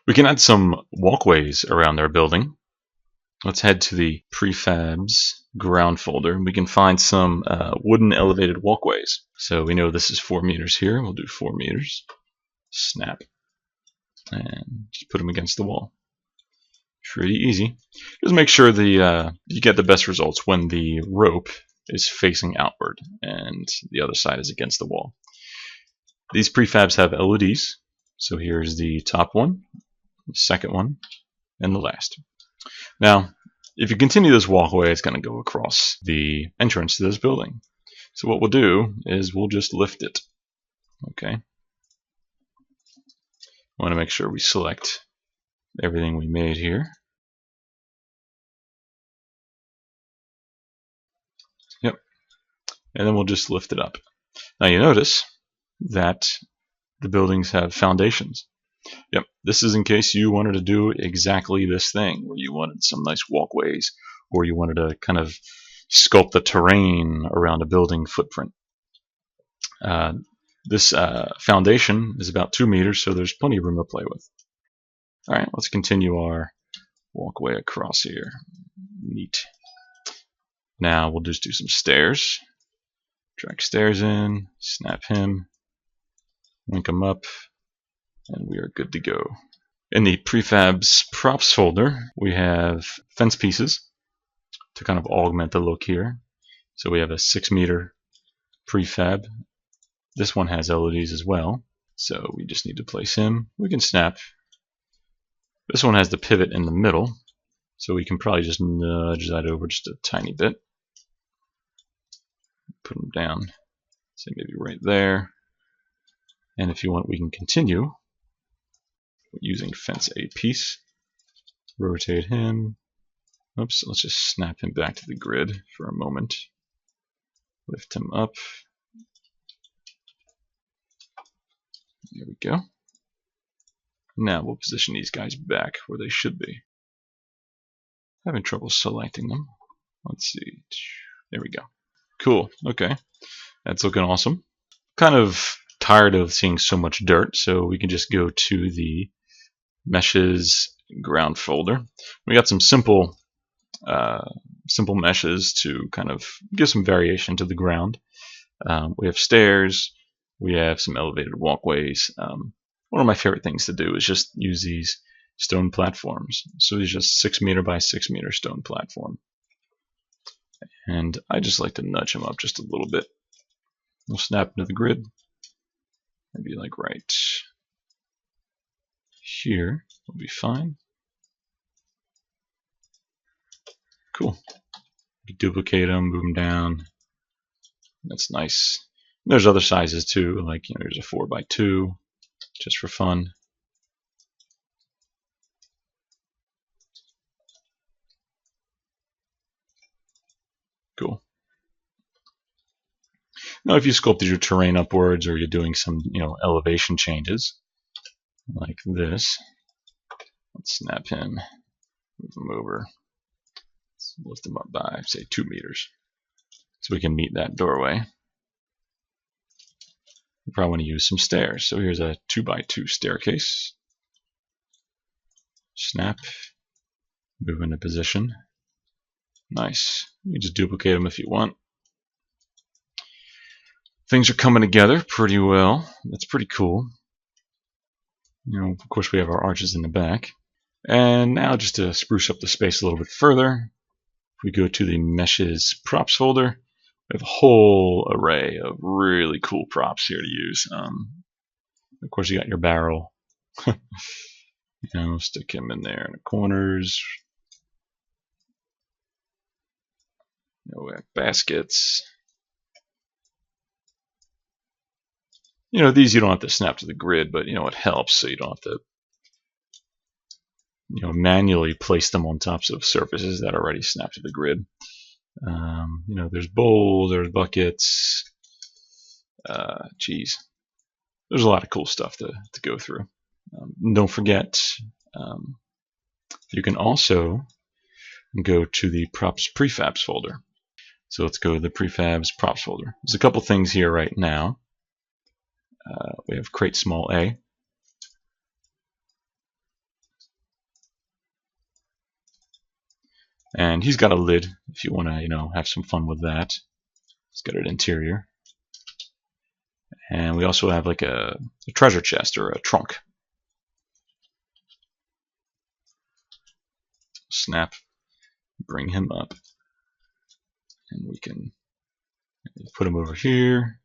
We can add some walkways around our building. Let's head to the prefabs ground folder. We can find some wooden elevated walkways. So we know this is 4 meters here. We'll do 4 meters. Snap. And just put them against the wall. Pretty easy. Just make sure you get the best results when the rope is facing outward and the other side is against the wall. These prefabs have LEDs. So here's the top one, the second one, and the last. Now, if you continue this walkway, it's going to go across the entrance to this building. So what we'll do is we'll just lift it. Okay. I want to make sure we select everything we made here. Yep. And then we'll just lift it up. Now you notice that the buildings have foundations. Yep, this is in case you wanted to do exactly this thing, where you wanted some nice walkways, or you wanted to kind of sculpt the terrain around a building footprint. This foundation is about 2 meters, so there's plenty of room to play with. Alright, let's continue our walkway across here. Neat. Now we'll just do some stairs. Drag stairs in, snap him, link them up, and we are good to go. In the prefabs props folder, we have fence pieces to kind of augment the look here. So we have a 6 meter prefab. This one has LEDs as well, so we just need to place him. We can snap. This one has the pivot in the middle, so we can probably just nudge that over just a tiny bit. Put him down, say maybe right there. And if you want, we can continue using fence a piece. Rotate him. Oops, let's just snap him back to the grid for a moment. Lift him up. There we go. Now we'll position these guys back where they should be. Having trouble selecting them. Let's see. There we go. Cool. Okay. That's looking awesome. Kind of tired of seeing so much dirt, so we can just go to the meshes ground folder. We got some simple meshes to kind of give some variation to the ground. We have stairs. We have some elevated walkways. One of my favorite things to do is just use these stone platforms. So these are just 6 meter by 6 meter stone platform. And I just like to nudge them up just a little bit. We'll snap into the grid. Maybe like right here will be fine. Cool. You can duplicate them, move them down. That's nice. And there's other sizes too, like there's a 4x2, just for fun. Cool. Now, if you sculpted your terrain upwards, or you're doing some, elevation changes, like this, let's snap him, move him over, let's lift him up by, say, 2 meters, so we can meet that doorway. You probably want to use some stairs, so here's a 2x2 staircase. Snap, move into position. Nice. You can just duplicate them if you want. Things are coming together pretty well. That's pretty cool. Of course, we have our arches in the back. And now, just to spruce up the space a little bit further, if we go to the meshes props folder, we have a whole array of really cool props here to use. Of course, you got your barrel. Stick him in there in the corners. We have baskets. These you don't have to snap to the grid, but it helps, so you don't have to manually place them on tops of surfaces that are already snapped to the grid. There's bowls, there's buckets. There's a lot of cool stuff to go through. Don't forget, you can also go to the props prefabs folder. So let's go to the prefabs props folder. There's a couple things here right now. We have crate small a. And he's got a lid if you want to, have some fun with that. He's got an interior. And we also have like a treasure chest or a trunk. Snap, bring him up. And we can put him over here.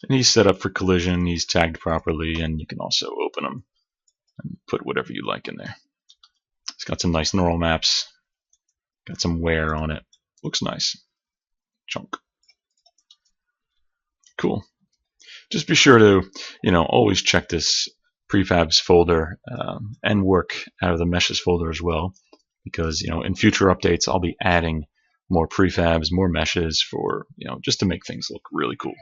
And he's set up for collision. He's tagged properly, and you can also open him and put whatever you like in there. It's got some nice neural maps. Got some wear on it. Looks nice. Chunk. Cool. Just be sure to, always check this prefabs folder and work out of the meshes folder as well, because in future updates I'll be adding more prefabs, more meshes for just to make things look really cool.